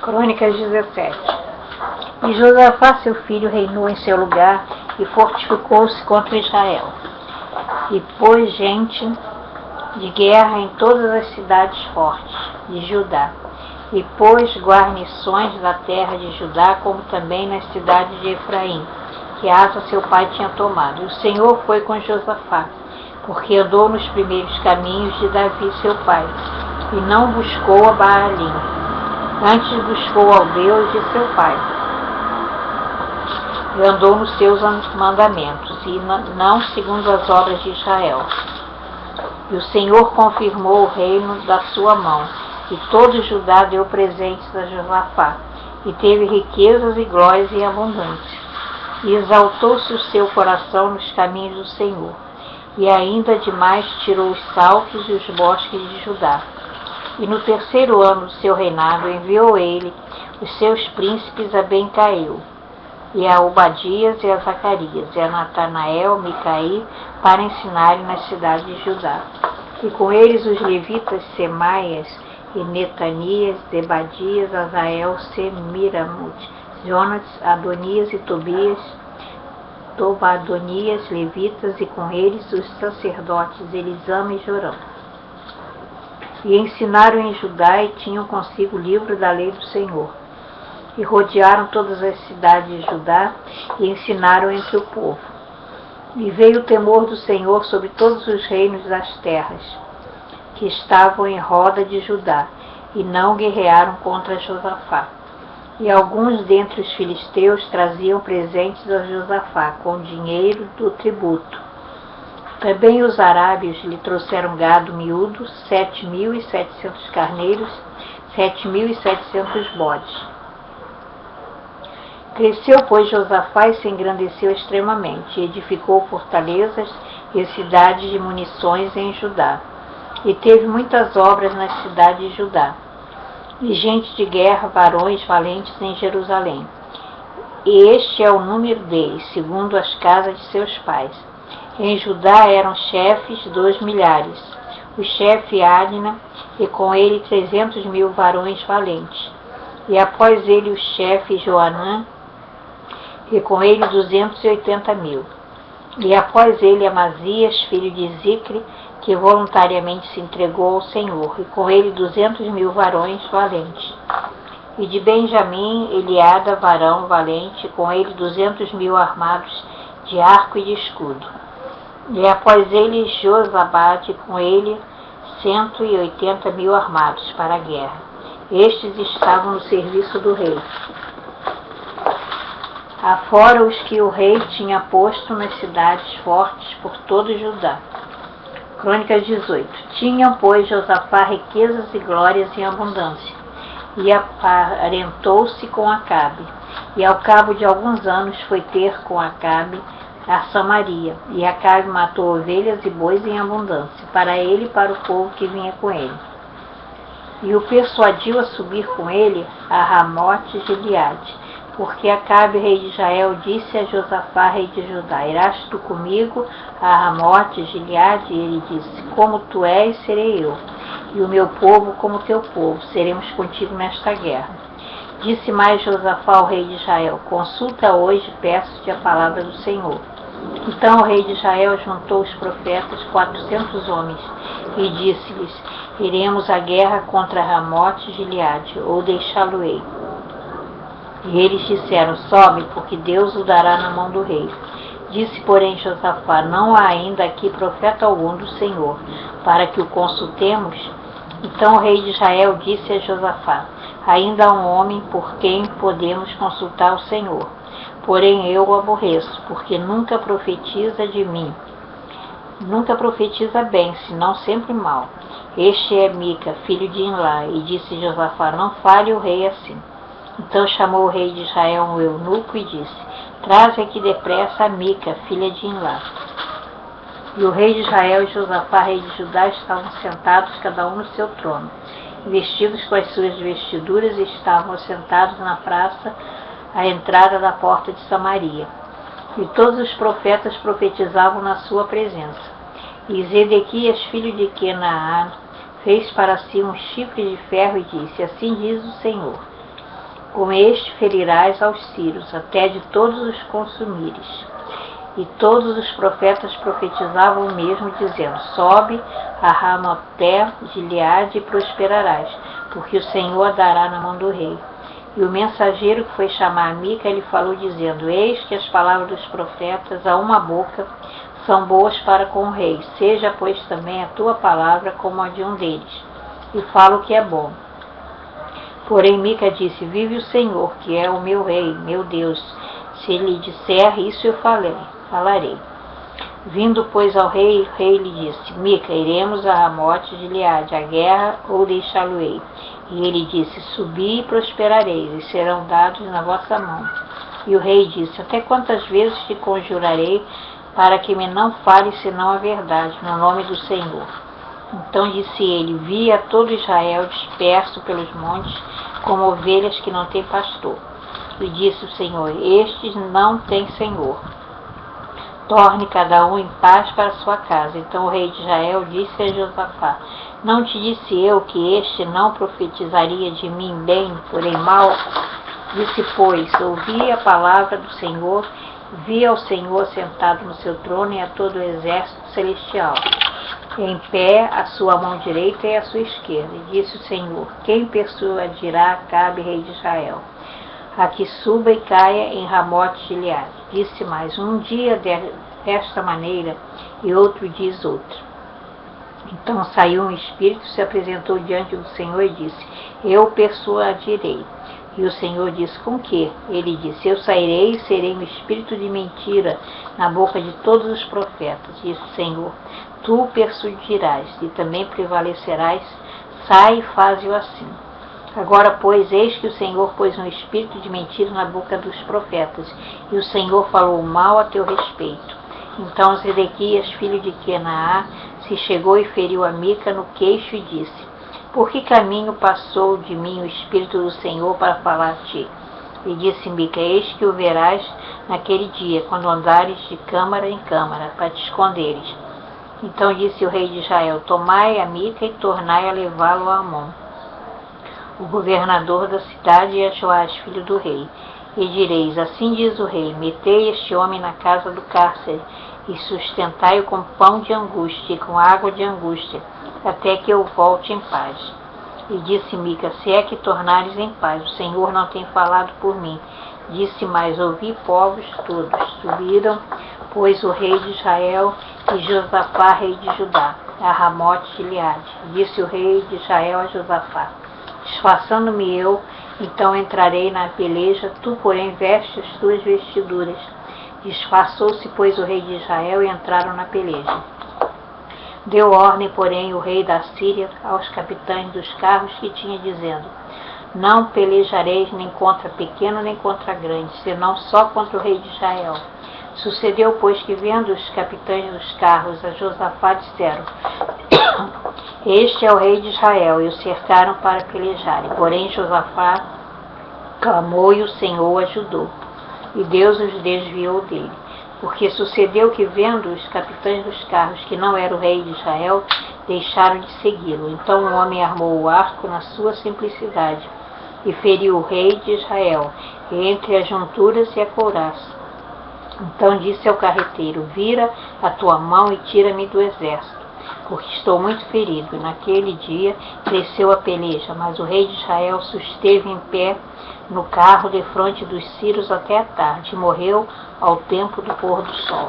Crônicas 17. E Josafá, seu filho, reinou em seu lugar e fortificou-se contra Israel. E pôs gente de guerra em todas as cidades fortes de Judá. E pôs guarnições na terra de Judá, como também nas cidades de Efraim, que Asa seu pai tinha tomado. E o Senhor foi com Josafá, porque andou nos primeiros caminhos de Davi seu pai, e não buscou a Baalim, antes buscou ao Deus de seu pai, e andou nos seus mandamentos, e não segundo as obras de Israel. E o Senhor confirmou o reino da sua mão, e todo Judá deu presentes a Josafá, e teve riquezas e glórias em abundância. E exaltou-se o seu coração nos caminhos do Senhor, e ainda demais tirou os saltos e os bosques de Judá. E no terceiro ano do seu reinado enviou ele os seus príncipes a Bencail, e a Obadias e a Zacarias, e a Natanael, Micaí, para ensinarem nas cidades de Judá. E com eles os levitas Semaias e Netanias, Zebadias, Azael, Semiramute, Jonas, Adonias e Tobias, Tobadonias, levitas, e com eles os sacerdotes Elisama e Jorão. E ensinaram em Judá, e tinham consigo o livro da lei do Senhor. E rodearam todas as cidades de Judá, e ensinaram entre o povo. E veio o temor do Senhor sobre todos os reinos das terras, que estavam em roda de Judá, e não guerrearam contra Josafá. E alguns dentre os filisteus traziam presentes a Josafá, com dinheiro do tributo. Também os arábios lhe trouxeram gado miúdo, 7.700 carneiros, 7.700 bodes. Cresceu, pois, Josafá e se engrandeceu extremamente, e edificou fortalezas e cidades de munições em Judá. E teve muitas obras nas cidades de Judá, e gente de guerra, varões valentes em Jerusalém. E este é o número deles, segundo as casas de seus pais. Em Judá eram chefes 2 milhares, o chefe Adna, e com ele 300.000 varões valentes. E após ele o chefe Joanã, e com ele 280.000. E após ele Amazias, filho de Zicre, que voluntariamente se entregou ao Senhor, e com ele 200.000 varões valentes. E de Benjamim, Eliada, varão valente, com ele 200.000 armados de arco e de escudo. E após ele Josabade, com ele 180.000 armados para a guerra. Estes estavam no serviço do rei, afora os que o rei tinha posto nas cidades fortes por todo Judá. Crônicas 18. Tinham, pois, Josafá riquezas e glórias em abundância, e aparentou-se com Acabe. E ao cabo de alguns anos foi ter com Acabe a Samaria, e Acabe matou ovelhas e bois em abundância, para ele e para o povo que vinha com ele. E o persuadiu a subir com ele a Ramote Gileade, porque Acabe, rei de Israel, disse a Josafá, rei de Judá: irás tu comigo a Ramote Gileade? E ele disse: como tu és, serei eu, e o meu povo como teu povo, seremos contigo nesta guerra. Disse mais Josafá ao rei de Israel: consulta hoje, peço-te a palavra do Senhor. Então o rei de Israel juntou os profetas, 400 homens, e disse-lhes: iremos à guerra contra Ramote Gileade, ou deixá-lo-ei? E eles disseram: sobe, porque Deus o dará na mão do rei. Disse, porém, Josafá: não há ainda aqui profeta algum do Senhor, para que o consultemos? Então o rei de Israel disse a Josafá: ainda há um homem por quem podemos consultar o Senhor, porém eu o aborreço, porque nunca profetiza de mim. Nunca profetiza bem, senão sempre mal. Este é Mica, filho de Imlá. E disse Josafá: não fale o rei assim. Então chamou o rei de Israel um eunuco e disse: traze aqui depressa a Mica, filha de Imlá. E o rei de Israel e Josafá, rei de Judá, estavam sentados, cada um no seu trono, vestidos com as suas vestiduras, e estavam assentados na praça, à entrada da porta de Samaria. E todos os profetas profetizavam na sua presença. E Zedequias, filho de Kenaán, fez para si um chifre de ferro e disse: assim diz o Senhor: Com este ferirás aos sírios, até de todos os consumires. E todos os profetas profetizavam o mesmo, dizendo: sobe a Ramoté-Gileade e prosperarás, porque o Senhor dará na mão do rei. E o mensageiro que foi chamar Mica, lhe falou, dizendo: eis que as palavras dos profetas a uma boca são boas para com o rei. Seja, pois, também a tua palavra como a de um deles, e fala o que é bom. Porém Mica disse: vive o Senhor, que é o meu rei, meu Deus. Se ele disser isso, eu falarei. Vindo, pois, ao rei, o rei lhe disse: Mica, iremos a Ramote-Gileade, a guerra, ou deixá-lo-ei? E ele disse: subi e prosperareis, e serão dados na vossa mão. E o rei disse: até quantas vezes te conjurarei, para que me não fales senão a verdade, no nome do Senhor? Então disse ele: vi a todo Israel disperso pelos montes, como ovelhas que não têm pastor. E disse o Senhor: estes não têm senhor. Torne cada um em paz para sua casa. Então o rei de Israel disse a Josafá: não te disse eu que este não profetizaria de mim bem, porém mal? Disse, pois, ouvi a palavra do Senhor, vi ao Senhor sentado no seu trono e a todo o exército celestial, em pé a sua mão direita e a sua esquerda. E disse o Senhor: quem persuadirá Acabe, rei de Israel, a que suba e caia em Ramote-Gileade? Disse mais: um dia desta maneira e outro diz outra. Então saiu um espírito, se apresentou diante do Senhor e disse: eu persuadirei. E o Senhor disse: com que? Ele disse: eu sairei e serei um espírito de mentira na boca de todos os profetas. Disse o Senhor: tu persuadirás e também prevalecerás. Sai e faze-o assim. Agora, pois, eis que o Senhor pôs um espírito de mentira na boca dos profetas, e o Senhor falou mal a teu respeito. Então Zedequias, filho de Quenaá, se chegou e feriu a Mica no queixo e disse: por que caminho passou de mim o Espírito do Senhor para falar a ti? E disse Mica: eis que o verás naquele dia, quando andares de câmara em câmara, para te esconderes. Então disse o rei de Israel: tomai a Mica e tornai a levá-lo a Amon, o governador da cidade, e a Joás, filho do rei. E direis: assim diz o rei: metei este homem na casa do cárcere, e sustentai-o com pão de angústia e com água de angústia, até que eu volte em paz. E disse Mica: se é que tornares em paz, o Senhor não tem falado por mim. Disse mais: ouvi, povos todos. Subiram, pois, o rei de Israel e Josafá, rei de Judá, a Ramote-Gileade. Disse o rei de Israel a Josafá: disfarçando-me eu, então entrarei na peleja, tu, porém, veste as tuas vestiduras. Disfarçou-se, pois, o rei de Israel e entraram na peleja. Deu ordem, porém, o rei da Síria aos capitães dos carros que tinha, dizendo: não pelejareis nem contra pequeno nem contra grande, senão só contra o rei de Israel. Sucedeu, pois, que vendo os capitães dos carros a Josafá, disseram: este é o rei de Israel, e o cercaram para pelejarem. Porém Josafá clamou e o Senhor o ajudou, e Deus os desviou dele. Porque sucedeu que, vendo os capitães dos carros que não era o rei de Israel, deixaram de segui-lo. Então o homem armou o arco na sua simplicidade e feriu o rei de Israel entre as junturas e a couraça. Então disse ao carreteiro: vira a tua mão e tira-me do exército, porque estou muito ferido. E naquele dia cresceu a peleja, mas o rei de Israel susteve em pé no carro defronte dos sírios até a tarde, e morreu ao tempo do pôr do sol.